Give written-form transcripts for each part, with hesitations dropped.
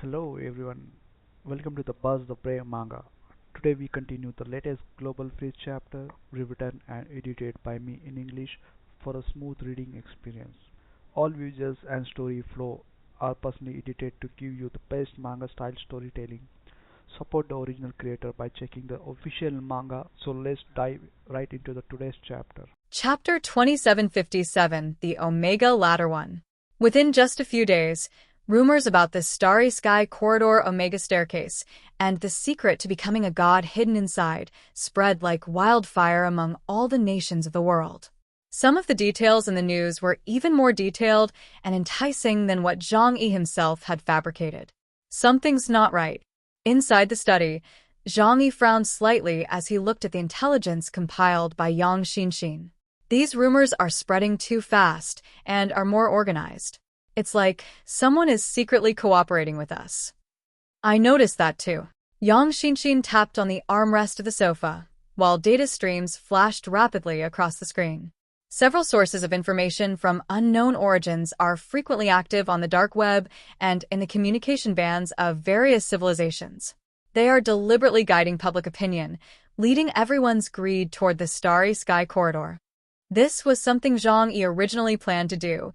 Hello everyone, welcome to the Buzz the Prey Manga. Today we continue the latest Global Freeze chapter, rewritten and edited by me in English for a smooth reading experience. All visuals and story flow are personally edited to give you the best manga style storytelling. Support the original creator by checking the official manga. So let's dive right into the today's chapter. Chapter 2757, The Omega Ladder One. Within just a few days, rumors about the Starry Sky Corridor Omega Staircase and the secret to becoming a god hidden inside spread like wildfire among all the nations of the world. Some of the details in the news were even more detailed and enticing than what Zhang Yi himself had fabricated. Something's not right. Inside the study, Zhang Yi frowned slightly as he looked at the intelligence compiled by Yang Xinxin. These rumors are spreading too fast and are more organized. It's like someone is secretly cooperating with us. I noticed that too. Yang Xinxin tapped on the armrest of the sofa, while data streams flashed rapidly across the screen. Several sources of information from unknown origins are frequently active on the dark web and in the communication bands of various civilizations. They are deliberately guiding public opinion, leading everyone's greed toward the Starry Sky Corridor. This was something Zhang Yi originally planned to do.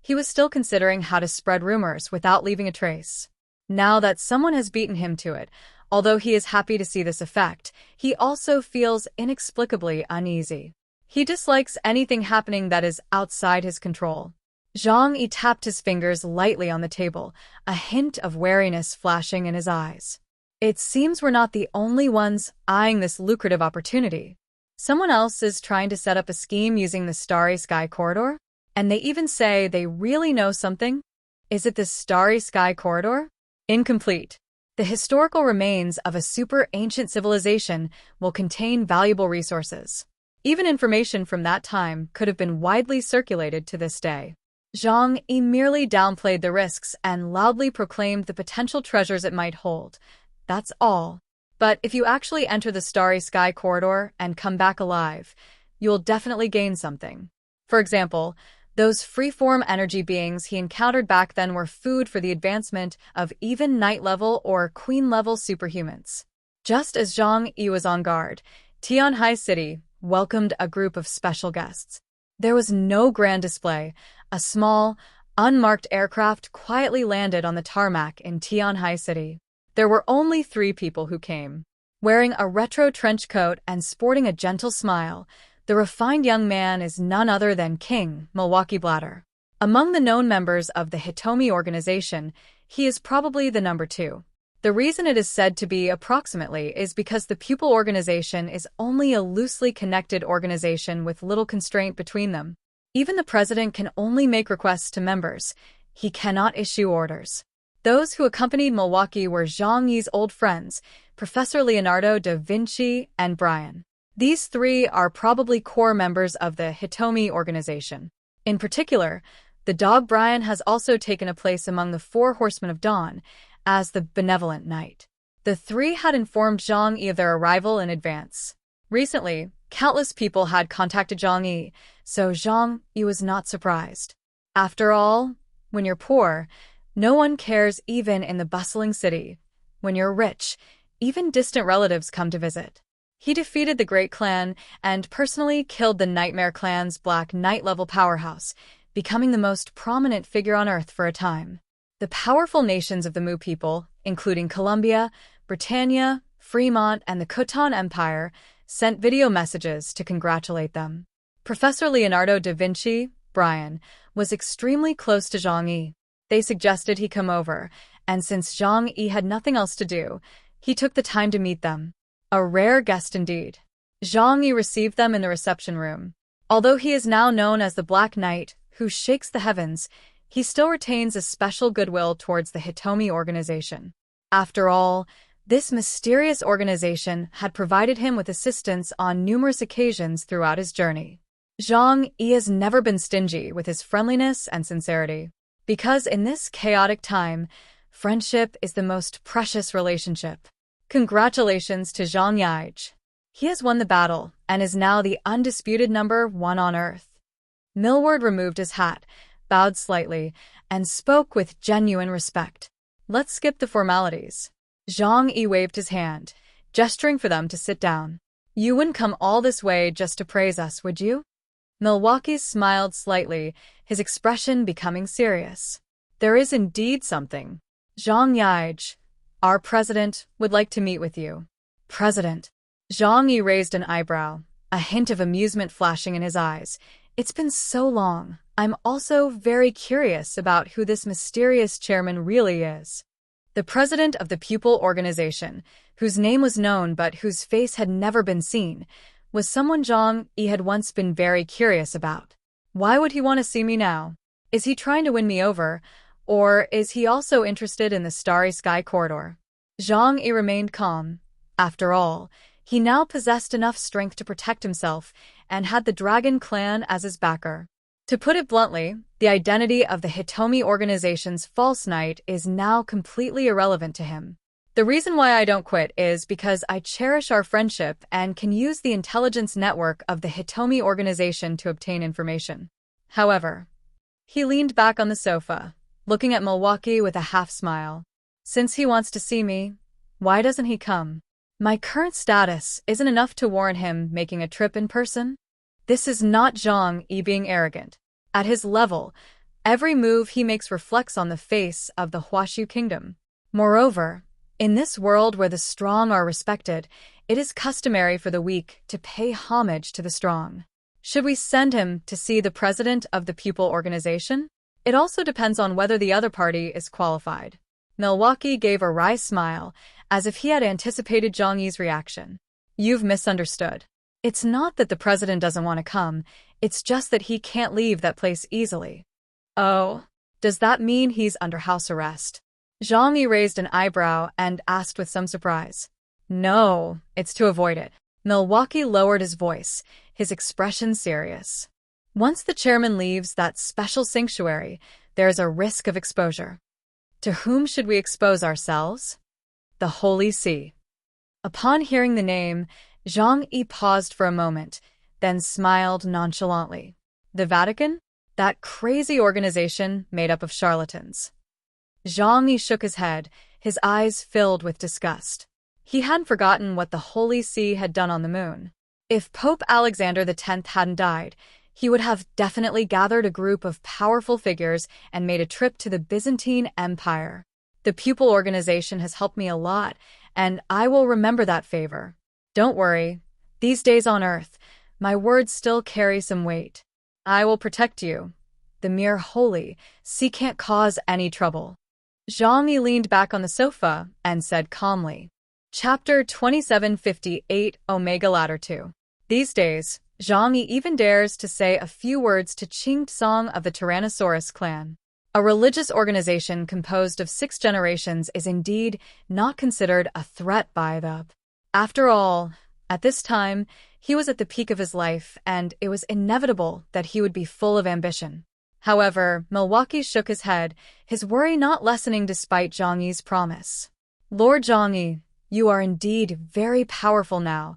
He was still considering how to spread rumors without leaving a trace. Now that someone has beaten him to it, although he is happy to see this effect, he also feels inexplicably uneasy. He dislikes anything happening that is outside his control. Zhang Yi tapped his fingers lightly on the table, a hint of wariness flashing in his eyes. It seems we're not the only ones eyeing this lucrative opportunity. Someone else is trying to set up a scheme using the Starry Sky Corridor? And they even say they really know something? Is it the Starry Sky Corridor? Incomplete. The historical remains of a super ancient civilization will contain valuable resources. Even information from that time could have been widely circulated to this day. Zhang Yi merely downplayed the risks and loudly proclaimed the potential treasures it might hold. That's all. But if you actually enter the Starry Sky Corridor and come back alive, you'll definitely gain something. For example, those freeform energy beings he encountered back then were food for the advancement of even Knight-level or Queen-level superhumans. Just as Zhang Yi was on guard, Tianhai City welcomed a group of special guests. There was no grand display. A small, unmarked aircraft quietly landed on the tarmac in Tianhai City. There were only 3 people who came. Wearing a retro trench coat and sporting a gentle smile, the refined young man is none other than King Milwaukee Bladder. Among the known members of the Hitomi organization, he is probably the number 2. The reason it is said to be approximately is because the pupil organization is only a loosely connected organization with little constraint between them. Even the president can only make requests to members. He cannot issue orders. Those who accompanied Milwaukee were Zhang Yi's old friends, Professor Leonardo da Vinci and Brian. These 3 are probably core members of the Hitomi organization. In particular, the dog Brian has also taken a place among the 4 Horsemen of Dawn as the benevolent knight. The 3 had informed Zhang Yi of their arrival in advance. Recently, countless people had contacted Zhang Yi, so Zhang Yi was not surprised. After all, when you're poor, no one cares even in the bustling city. When you're rich, even distant relatives come to visit. He defeated the Great Clan and personally killed the Nightmare Clan's Black Knight-level powerhouse, becoming the most prominent figure on Earth for a time. The powerful nations of the Mu people, including Colombia, Britannia, Fremont, and the Khotan Empire, sent video messages to congratulate them. Professor Leonardo da Vinci, Brian, was extremely close to Zhang Yi. They suggested he come over, and since Zhang Yi had nothing else to do, he took the time to meet them. A rare guest indeed. Zhang Yi received them in the reception room. Although he is now known as the Black Knight, who shakes the heavens, he still retains a special goodwill towards the Hitomi organization. After all, this mysterious organization had provided him with assistance on numerous occasions throughout his journey. Zhang Yi has never been stingy with his friendliness and sincerity. Because in this chaotic time, friendship is the most precious relationship. Congratulations to Zhang Yi. He has won the battle and is now the undisputed number 1 on Earth. Millward removed his hat, bowed slightly, and spoke with genuine respect. Let's skip the formalities. Zhang Yi waved his hand, gesturing for them to sit down. You wouldn't come all this way just to praise us, would you? Milwaukee smiled slightly, his expression becoming serious. There is indeed something. Zhang Yaij, our president, would like to meet with you. President? Zhang Yi raised an eyebrow, a hint of amusement flashing in his eyes. It's been so long. I'm also very curious about who this mysterious chairman really is. The president of the pupil organization, whose name was known but whose face had never been seen, was someone Zhang Yi had once been very curious about. Why would he want to see me now? Is he trying to win me over, or is he also interested in the Starry Sky corridor? Zhang Yi remained calm. After all, he now possessed enough strength to protect himself and had the Dragon Clan as his backer. To put it bluntly, the identity of the Hitomi organization's false knight is now completely irrelevant to him. The reason why I don't quit is because I cherish our friendship and can use the intelligence network of the Hitomi organization to obtain information. However, he leaned back on the sofa, looking at Milwaukee with a half-smile. Since he wants to see me, why doesn't he come? My current status isn't enough to warrant him making a trip in person? This is not Zhang Yi being arrogant. At his level, every move he makes reflects on the face of the Huashu kingdom. Moreover, in this world where the strong are respected, it is customary for the weak to pay homage to the strong. Should we send him to see the president of the pupil organization? It also depends on whether the other party is qualified. Milwaukee gave a wry smile, as if he had anticipated Zhang Yi's reaction. You've misunderstood. It's not that the president doesn't want to come, it's just that he can't leave that place easily. Oh, does that mean he's under house arrest? Zhang Yi raised an eyebrow and asked with some surprise. No, it's to avoid it. Milwaukee lowered his voice, his expression serious. Once the chairman leaves that special sanctuary, there's a risk of exposure. To whom should we expose ourselves? The Holy See. Upon hearing the name, Zhang Yi paused for a moment, then smiled nonchalantly. The Vatican? That crazy organization made up of charlatans. Zhang Yi shook his head, his eyes filled with disgust. He hadn't forgotten what the Holy See had done on the moon. If Pope Alexander X hadn't died, he would have definitely gathered a group of powerful figures and made a trip to the Byzantine Empire. The pupil organization has helped me a lot, and I will remember that favor. Don't worry, these days on Earth, my words still carry some weight. I will protect you. The mere Holy See can't cause any trouble. Zhang Yi leaned back on the sofa and said calmly. Chapter 2758 Omega Ladder 2. These days, Zhang Yi even dares to say a few words to Qing Tsong of the Tyrannosaurus clan. A religious organization composed of 6 generations is indeed not considered a threat by the... After all, at this time, he was at the peak of his life, and it was inevitable that he would be full of ambition. However, Milwaukee shook his head, his worry not lessening despite Zhang Yi's promise. Lord Zhang Yi, you are indeed very powerful now,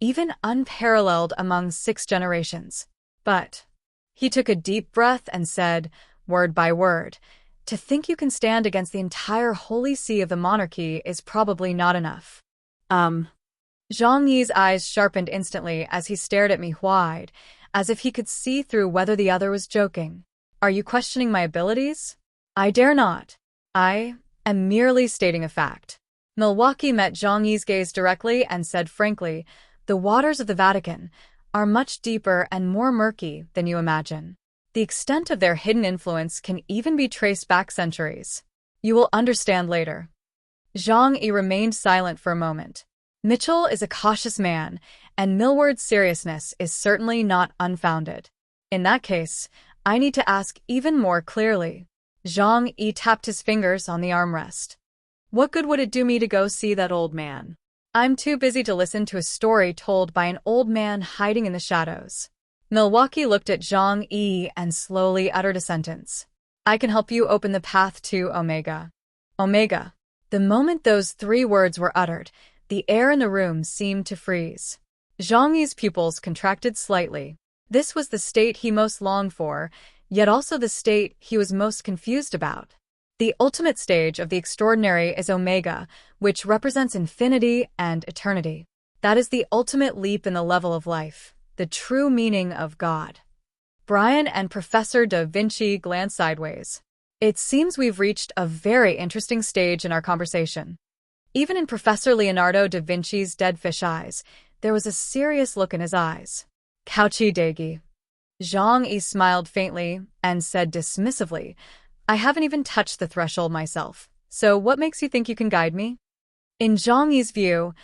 even unparalleled among 6 generations. But he took a deep breath and said, word by word, to think you can stand against the entire Holy See of the monarchy is probably not enough. Zhang Yi's eyes sharpened instantly as he stared at me wide, as if he could see through whether the other was joking. Are you questioning my abilities? I dare not. I am merely stating a fact. Milwaukee met Zhang Yi's gaze directly and said frankly, the waters of the Vatican are much deeper and more murky than you imagine. The extent of their hidden influence can even be traced back centuries. You will understand later. Zhang Yi remained silent for a moment. Mitchell is a cautious man, and Millward's seriousness is certainly not unfounded. In that case, I need to ask even more clearly. Zhang Yi tapped his fingers on the armrest. What good would it do me to go see that old man? I'm too busy to listen to a story told by an old man hiding in the shadows. Milwaukee looked at Zhang Yi and slowly uttered a sentence. I can help you open the path to Omega. Omega. The moment those 3 words were uttered, the air in the room seemed to freeze. Zhang Yi's pupils contracted slightly. This was the state he most longed for, yet also the state he was most confused about. The ultimate stage of the extraordinary is Omega, which represents infinity and eternity. That is the ultimate leap in the level of life, the true meaning of God. Brian and Professor Da Vinci glance sideways. It seems we've reached a very interesting stage in our conversation. Even in Professor Leonardo da Vinci's dead fish eyes, there was a serious look in his eyes. Couchy Degi. Zhang Yi smiled faintly and said dismissively, I haven't even touched the threshold myself, so what makes you think you can guide me? In Zhang Yi's view,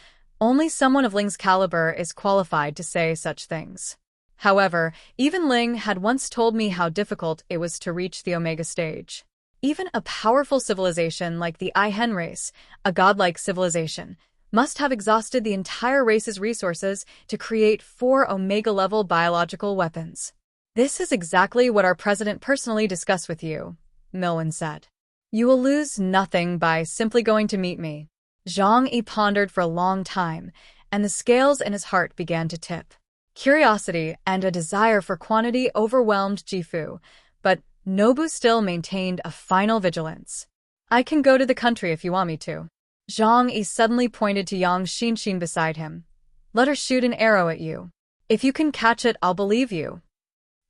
only someone of Ling's caliber is qualified to say such things. However, even Ling had once told me how difficult it was to reach the Omega stage. Even a powerful civilization like the Aihen race, a godlike civilization, must have exhausted the entire race's resources to create 4 Omega-level biological weapons. This is exactly what our president personally discussed with you, Milwen said. You will lose nothing by simply going to meet me. Zhang Yi pondered for a long time, and the scales in his heart began to tip. Curiosity and a desire for quantity overwhelmed Jifu, but Nobu still maintained a final vigilance. I can go to the country if you want me to. Zhang Yi suddenly pointed to Yang Xinxin beside him. Let her shoot an arrow at you. If you can catch it, I'll believe you.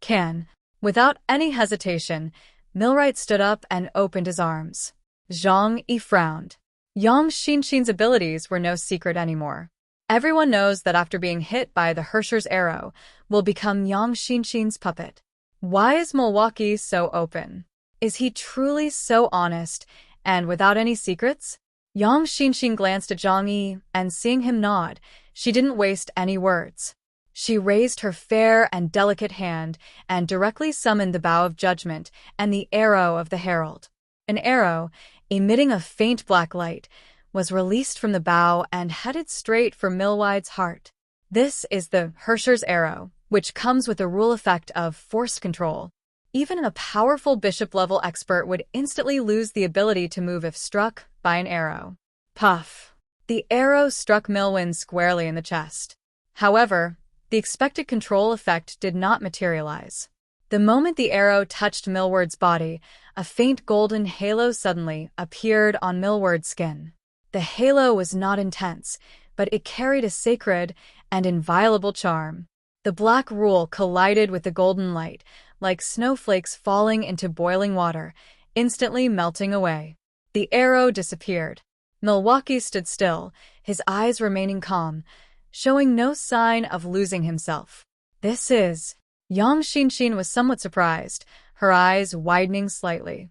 Can. Without any hesitation, Millwright stood up and opened his arms. Zhang Yi frowned. Yang Xinxin's abilities were no secret anymore. Everyone knows that after being hit by the Hersher's arrow, will become Yang Xinxin's puppet. Why is Milwaukee so open? Is he truly so honest and without any secrets? Yang Xinxin glanced at Zhang Yi, and seeing him nod, she didn't waste any words. She raised her fair and delicate hand and directly summoned the bow of judgment and the arrow of the herald. An arrow, emitting a faint black light, was released from the bow and headed straight for Millwide's heart. This is the Hersher's arrow, which comes with the rule effect of force control. Even a powerful bishop-level expert would instantly lose the ability to move if struck by an arrow. Puff! The arrow struck Milwen squarely in the chest. However, the expected control effect did not materialize. The moment the arrow touched Millward's body, a faint golden halo suddenly appeared on Millward's skin. The halo was not intense, but it carried a sacred and inviolable charm. The black rule collided with the golden light, like snowflakes falling into boiling water, instantly melting away. The arrow disappeared. Milwaukee stood still, his eyes remaining calm, showing no sign of losing himself. This is... Yang Xinxin was somewhat surprised, her eyes widening slightly.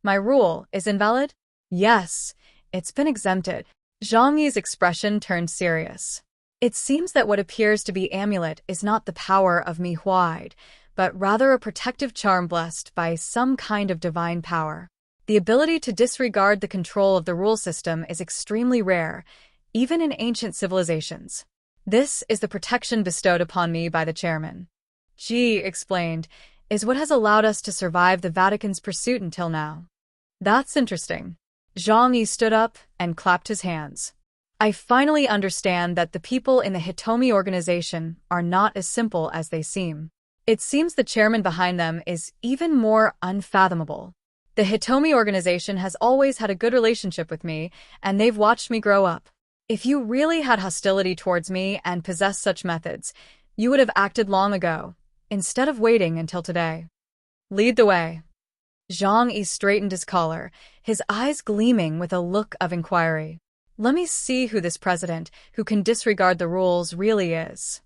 My rule is invalid? Yes, it's been exempted. Zhang Yi's expression turned serious. It seems that what appears to be amulet is not the power of Manhwa, but rather a protective charm blessed by some kind of divine power. The ability to disregard the control of the rule system is extremely rare, even in ancient civilizations. This is the protection bestowed upon me by the chairman. Ji explained, is what has allowed us to survive the Vatican's pursuit until now. That's interesting. Zhang Yi stood up and clapped his hands. I finally understand that the people in the Hitomi organization are not as simple as they seem. It seems the chairman behind them is even more unfathomable. The Hitomi organization has always had a good relationship with me, and they've watched me grow up. If you really had hostility towards me and possessed such methods, you would have acted long ago, instead of waiting until today. Lead the way. Zhang Yi straightened his collar, his eyes gleaming with a look of inquiry. Let me see who this president, who can disregard the rules, really is.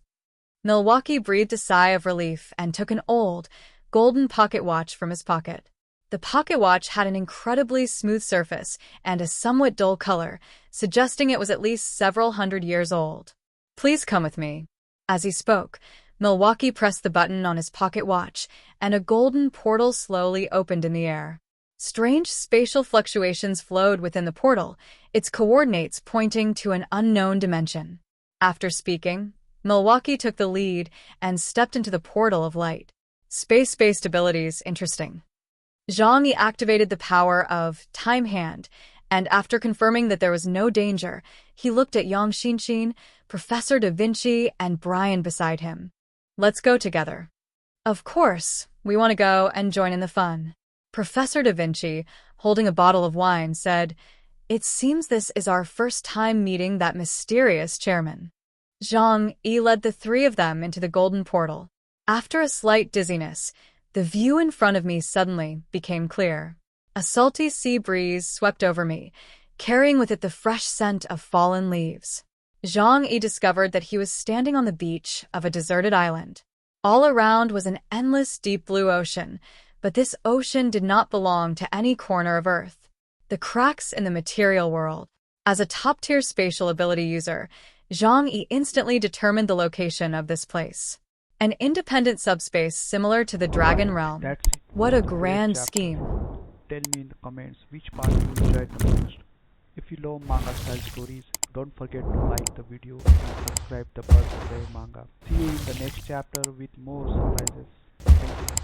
Milwaukee breathed a sigh of relief and took an old, golden pocket watch from his pocket. The pocket watch had an incredibly smooth surface and a somewhat dull color, suggesting it was at least several hundred years old. Please come with me. As he spoke, Milwaukee pressed the button on his pocket watch, and a golden portal slowly opened in the air. Strange spatial fluctuations flowed within the portal, its coordinates pointing to an unknown dimension. After speaking, Milwaukee took the lead and stepped into the portal of light. Space-based abilities, interesting. Zhang Yi activated the power of Time Hand, and after confirming that there was no danger, he looked at Yang Xinxin, Professor Da Vinci, and Brian beside him. Let's go together. Of course, we want to go and join in the fun. Professor Da Vinci, holding a bottle of wine, said, "It seems this is our first time meeting that mysterious chairman." Zhang Yi led the three of them into the golden portal. After a slight dizziness, the view in front of me suddenly became clear. A salty sea breeze swept over me, carrying with it the fresh scent of fallen leaves. Zhang Yi discovered that he was standing on the beach of a deserted island. All around was an endless deep blue ocean, but this ocean did not belong to any corner of Earth. The cracks in the material world. As a top-tier spatial ability user, Zhang Yi instantly determined the location of this place. An independent subspace similar to the Dragon Realm. That's it What for a today's grand chapter. scheme. Tell me in the comments which part you enjoyed the most. If you love manga style stories, don't forget to like the video and subscribe the Buzz Play Manga. See you in the next chapter with more surprises. Thank you.